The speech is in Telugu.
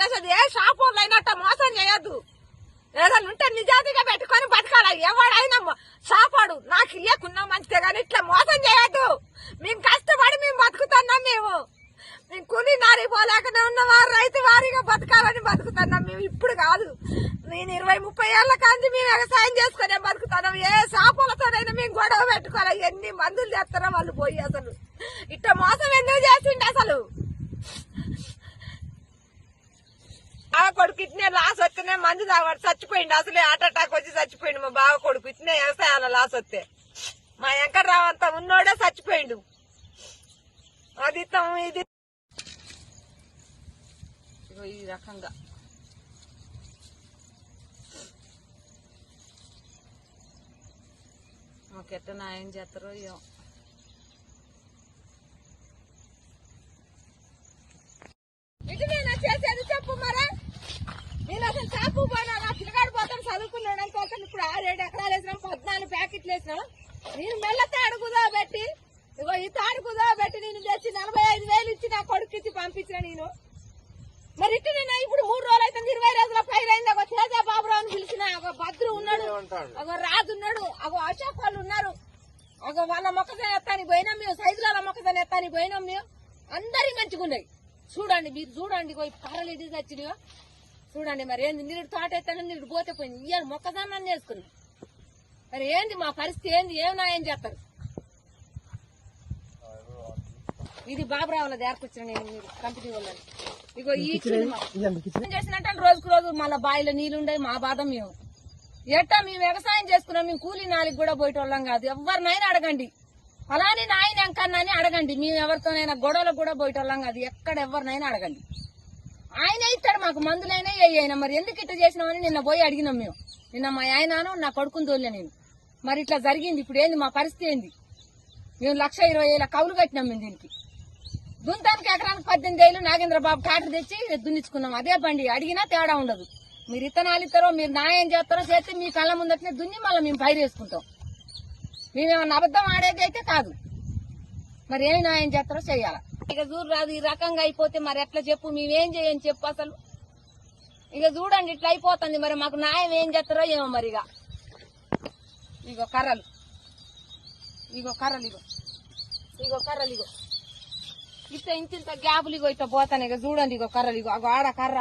చేసేది. ఏ షాప్ వాళ్ళు అయినట్ట మోసం చేయొద్దు. ఏదైనా ఉంటే నిజాతిగా పెట్టుకొని బతకాల. ఎవడైనా షాపాడు నాకు ఇయ్యకున్నా మంచిదే కానీ ఇట్లా మోసం చేయొద్దు. మేము కష్టపడి మేము బతుకుతున్నాం. మేము కూలి నారి పోలేకనే ఉన్నవారు రైతు వారిగా బతకాలని బతుకుతున్నాం. మేము ఇప్పుడు కాదు, నేను 20-30 ఏళ్ల కాంచి మేము వ్యవసాయం చేసుకునే బతుకుతున్నాం. ఏ షాపులతోనైనా మేము గొడవ పెట్టుకోవాలి. ఎన్ని మందులు చేస్తారో వాళ్ళు పోయి. అసలు ఇట్లా మోసం ఎందుకు చేసిండు? అసలు బావ కొడుకు ఇట్నే లాస్ వస్తేనే మందు తాగాడు చచ్చిపోయిండు. అసలే హార్ట్ అటాక్ వచ్చి చచ్చిపోయిండు మా బావ కొడుకు. ఇట్నే వ్యవసాయాల లాస్ వస్తే మా వెంకట్రావు అంతా ఉన్నోడే చచ్చిపోయిండు. అది ఇది ఈ రకంగా మాకెట్ట న్యాయం చేస్తారో ఏమో. ఇటు నేను చేసేది చెప్పు మరా. నేను అసలు షాపు పోయినా నా పిల్లగాడు పోతాను చదువుకున్నాడు అనుకోసం. ఇప్పుడు 6-7 ఎకరాలు వేసినాం, 14 ప్యాకెట్లు వేసినాం. నేను మెల్ల తాడు కుదోబెట్టి ఇగో ఈ తాడు కుదోబెట్టి నేను తెచ్చి 45,000 ఇచ్చి నా కొడుకు ఇచ్చి పంపించిన. నేను మరి ఇటు నేను ఇప్పుడు 3 రోజులు అయితే 20 రోజుల పైన అయింది. ఒక తేజ బాబురావు అని పిలిచిన. ఒక భద్రు ఉన్నాడు, ఒక రాజు ఉన్నాడు, ఒక అశోక్ వాళ్ళు ఉన్నారు. ఒక వాళ్ళ మొక్కజొన్న ఎత్తానికి పోయినాం మేము. సైజుల మొక్కజొన్న ఎత్తానికి పోయినాం మేము. అందరి మంచిగా ఉన్నాయి. చూడండి మీరు చూడండి. కర్రలు ఇది తెచ్చినాయో చూడండి. మరి ఏంది నీరు తోట ఎత్తాను నీరు పోతే పోయింది. ఇవాళ మొక్కజొన్న చేసుకున్నాం. మరి ఏంది మా పరిస్థితి ఏంది? ఏం న్యాయం చేస్తారు? ఇది బాబురావుల దేరకొచ్చిన నేను మీరు కంపెనీ వాళ్ళని. ఇగో ఈ చేసినట్టు రోజుకు రోజు మళ్ళీ బావిలో నీళ్లు ఉండే. మా బాధ మేము ఎట్టా మేము వ్యవసాయం చేసుకున్నాం. మేము కూలీ నాలుగు కూడా పోయేటోళ్ళం కాదు. ఎవరినైనా అడగండి, అలానే నాయన ఎంకన్నాని అడగండి. మేము ఎవరితోనైనా గొడవలకు కూడా పోయేటోళ్ళం కాదు. ఎక్కడ ఎవరినైనా అడగండి. ఆయన ఇస్తాడు మాకు మందులైనా అయినా. మరి ఎందుకు ఇట్లా చేసినామని నిన్న పోయి అడిగినాం మేము. నిన్న మా ఆయనను నా కొడుకుని తోలే నేను. మరి ఇట్లా జరిగింది. ఇప్పుడు ఏంది మా పరిస్థితి ఏంది? మేము 1,20,000 కౌలు కట్టినాం. మేము దీనికి దుంతానికి ఎకరానికి 18,000 నాగేంద్రబాబు ట్రాక్టర్ తెచ్చి దున్నించుకున్నాం. అదే బండి. అడిగినా తేడా ఉండదు. మీరు ఇత్తనాలు ఇస్తారో మీరు న్యాయం చేస్తారో చేస్తే మీ కళ్ళ ముందటనే దున్ని మళ్ళీ మేము పైరు వేసుకుంటాం. మేమేమన్నా అబద్ధం ఆడేది అయితే కాదు. మరి ఏమి న్యాయం చేస్తారో చెయ్యాల. ఇక చూడు రాదు ఈ రకంగా అయిపోతే మరి ఎట్లా చెప్పు? మేమేం చేయని చెప్పు అసలు. ఇక చూడండి ఇట్లా అయిపోతుంది. మరి మాకు న్యాయం ఏం చేస్తారో ఏమో. మరి ఇగో కర్రలు, ఇగో కర్రలు, ఇగో కర్రలు, ఇగో ఇంత గ్యాపులు ఇగో ఇట్లా పోతాను. ఇక చూడండి ఇగో కర్రలు, ఇగో ఆడ కర్ర